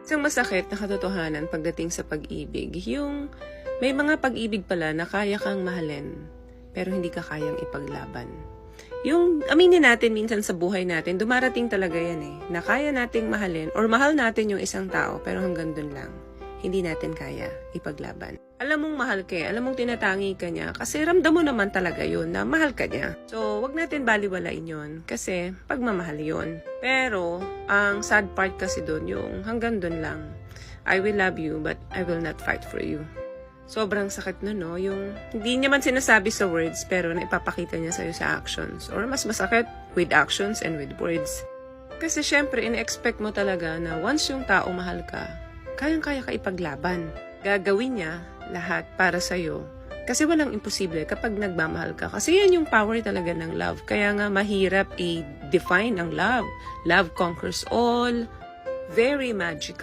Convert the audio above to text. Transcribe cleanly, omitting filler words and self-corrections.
Isang masakit na katotohanan pagdating sa pag-ibig, yung may mga pag-ibig pala na kaya kang mahalin, pero hindi ka kayang ipaglaban. Yung aminin natin minsan sa buhay natin, dumarating talaga yan na kaya nating mahalin or mahal natin yung isang tao, pero hanggang dun lang. Hindi natin kaya ipaglaban. Alam mong mahal ka, alam mong tinatangi ka niya, kasi ramdam mo naman talaga yun na mahal ka niya. So, wag natin baliwalain yun, kasi pagmamahal yun. Pero, ang sad part kasi dun, yung hanggang dun lang. I will love you, but I will not fight for you. Sobrang sakit nun, no? Yung hindi niya man sinasabi sa words, pero naipapakita niya sa'yo sa actions. Or mas masakit, with actions and with words. Kasi syempre, ina-expect mo talaga na once yung tao mahal ka, kayang-kaya ka ipaglaban. Gagawin niya lahat para sa'yo. Kasi walang imposible kapag nagmamahal ka. Kasi yan yung power talaga ng love. Kaya nga mahirap i-define ang love. Love conquers all. Very magical.